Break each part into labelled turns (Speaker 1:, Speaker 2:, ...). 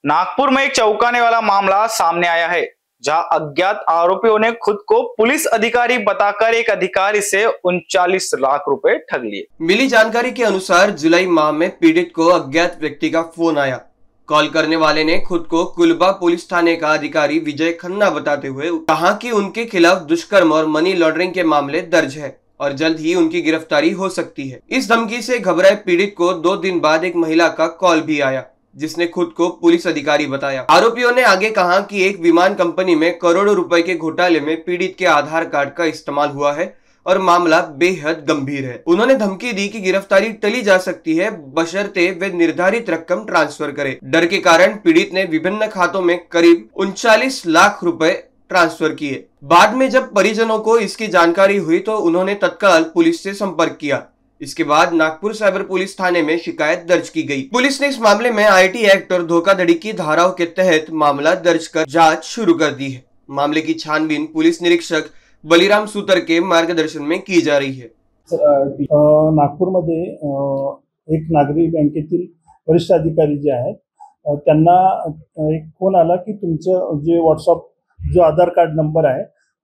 Speaker 1: नागपुर में एक चौंकाने वाला मामला सामने आया है, जहां अज्ञात आरोपियों ने खुद को पुलिस अधिकारी बताकर एक अधिकारी से 39 लाख रुपए ठग लिए।
Speaker 2: मिली जानकारी के अनुसार जुलाई माह में पीड़ित को अज्ञात व्यक्ति का फोन आया। कॉल करने वाले ने खुद को कुलबा पुलिस थाने का अधिकारी विजय खन्ना बताते हुए कहा कि उनके खिलाफ दुष्कर्म और मनी लॉन्ड्रिंग के मामले दर्ज है और जल्द ही उनकी गिरफ्तारी हो सकती है। इस धमकी से घबराए पीड़ित को 2 दिन बाद एक महिला का कॉल भी आया, जिसने खुद को पुलिस अधिकारी बताया। आरोपियों ने आगे कहा कि एक विमान कंपनी में करोड़ों रुपए के घोटाले में पीड़ित के आधार कार्ड का इस्तेमाल हुआ है और मामला बेहद गंभीर है। उन्होंने धमकी दी कि गिरफ्तारी टली जा सकती है बशर्ते वे निर्धारित रकम ट्रांसफर करें। डर के कारण पीड़ित ने विभिन्न खातों में करीब 39 लाख रुपए ट्रांसफर किए। बाद में जब परिजनों को इसकी जानकारी हुई तो उन्होंने तत्काल पुलिस से संपर्क किया। इसके बाद नागपुर साइबर पुलिस थाने में शिकायत दर्ज की गई। पुलिस ने इस मामले में आईटी एक्ट और धोखाधड़ी की धाराओं के तहत मामला दर्ज कर जांच शुरू कर दी है। मामले की छानबीन पुलिस निरीक्षक बलिराम सूतर के मार्गदर्शन में की जा रही है।
Speaker 3: नागपूरमध्ये एक नागरी बँकेतील वरिष्ठ अधिकारी जे आहेत त्यांना एक फोन आला की तुमचं जे व्हॉट्सअप जो आधार कार्ड नंबर आहे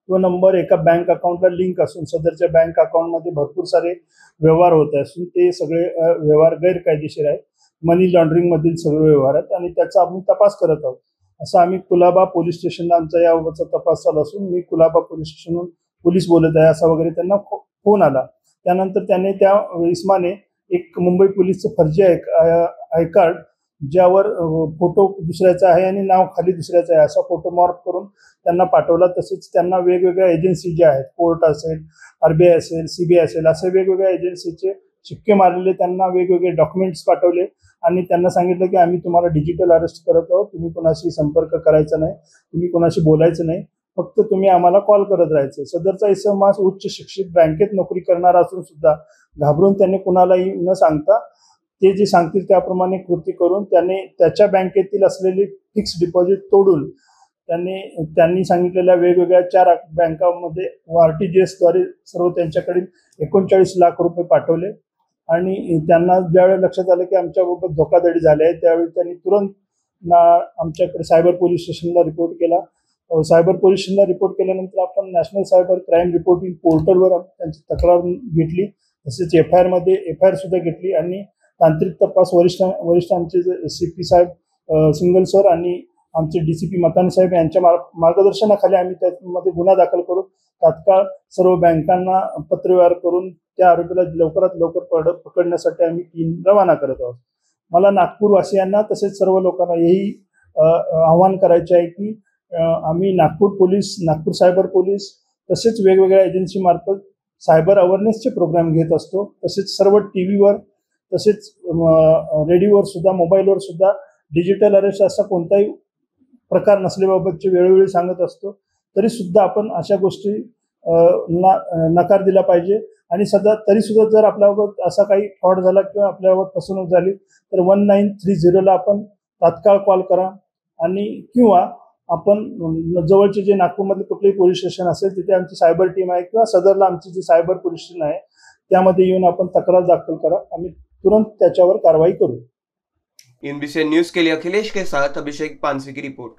Speaker 3: तो नंबर एका बँक अकाउंटला लिंक असून सदरच्या बँक अकाउंटमध्ये भरपूर सारे व्यवहार होत असून ते सगळे व्यवहार गैरकायदेशीर आहेत, मनी लॉन्ड्रिंग मधील सगळे व्यवहार आहेत आणि त्याचा आम्ही तपास करत आहोत। असं आम्ही कुलाबा पोलीस स्टेशनला आमचा याबाबतचा तपास चालू असून मी कुलाबा पोलीस स्टेशनहून पोलीस बोलत आहे असा वगैरे त्यांना फोन आला। त्यानंतर त्याने त्या इस्माने एक मुंबई पोलीसचं फर्जी आय कार्ड ज्यावर फोटो दुसऱ्याचा आहे आणि नाव खाली दुसऱ्याचं आहे असा फोटो मॉर्फ करून त्यांना पाठवला। तसेच त्यांना वेगवेगळ्या एजन्सी ज्या आहेत, कोर्ट असेल, आरबीआय असेल, सीबीआय असेल, असे वेगवेगळ्या एजन्सीचे शिक्के मारलेले त्यांना वेगवेगळे डॉक्युमेंट्स पाठवले आणि त्यांना सांगितलं की आम्ही तुम्हाला डिजिटल अरेस्ट करत आहोत, तुम्ही कोणाशी संपर्क करायचा नाही, तुम्ही कोणाशी बोलायचं नाही, फक्त तुम्ही आम्हाला कॉल करत राहायचं। सदरचा इसम उच्च शिक्षित बँकेत नोकरी करणारा असून सुद्धा घाबरून त्यांनी कुणालाही न सांगता ते जे सांगतील त्याप्रमाणे कृती करून त्याने त्याच्या बँकेतील असलेली फिक्स डिपॉझिट तोडून त्यांनी सांगितलेल्या वेगवेगळ्या 4 बँकांमध्ये आरटीजीएस द्वारे सर्व त्यांच्याकडे 39 लाख रुपये पाठवले आणि त्यांना ज्यावेळी लक्षात आलं की आमच्याबाबत धोकाधडी झाली आहे त्यावेळी त्यांनी तुरंत आमच्याकडे सायबर पोलीस स्टेशनला रिपोर्ट केला। सायबर पोलीस स्टेशनला रिपोर्ट केल्यानंतर आपण नॅशनल सायबर क्राईम रिपोर्टिंग पोर्टलवर त्यांची तक्रार घेतली, तसेच एफआयआर सुद्धा घेतली आणि तांत्रिक तपास वरिष्ठ आमचे सीपी साहेब सिंगल सर आणि आमचे डीसीपी मतानी साहेब यांच्या मार्गदर्शनाखाली आम्ही त्यामध्ये गुन्हा दाखल करून तात्काळ सर्व बँकांना पत्रव्यवहार करून त्या आरोपीला लवकरात लवकर पकडण्यासाठी आम्ही टीम रवाना करत आहोत। मला नागपूरवासियांना तसेच सर्व लोकांना यही आवाहन करायचे आहे की आम्ही नागपूर सायबर पोलीस तसेच वेगवेगळ्या एजन्सी मार्फत सायबर अवेअरनेसचे प्रोग्राम घेत असतो। तसेच सर्व टीव्हीवर तसेच रेडिओवर सुद्धा मोबाईलवर सुद्धा डिजिटल अरेस्ट असा कोणताही प्रकार नसल्याबाबतचे वेळोवेळी सांगत असतो। तरी सुद्धा आपण अशा गोष्टी नकार दिला पाहिजे आणि तरी सुद्धा जर आपल्याबाबत असा काही फ्रॉड झाला किंवा आपल्याबाबत फसवणूक झाली तर 1930 ला आपण तात्काळ कॉल करा आणि किंवा आपण जवळचे जे नागपूरमधले कुठलेही पोलीस स्टेशन असेल तिथे आमची सायबर टीम आहे किंवा सदरला आमची जी सायबर पोलीस स्टेशन आहे त्यामध्ये येऊन आपण तक्रार दाखल करा, आम्ही तुरंत त्याच्यावर कारवाई करू।
Speaker 2: इनबीसी न्यूज के लिए अखिलेश के साथ अभिषेक पानसी की रिपोर्ट।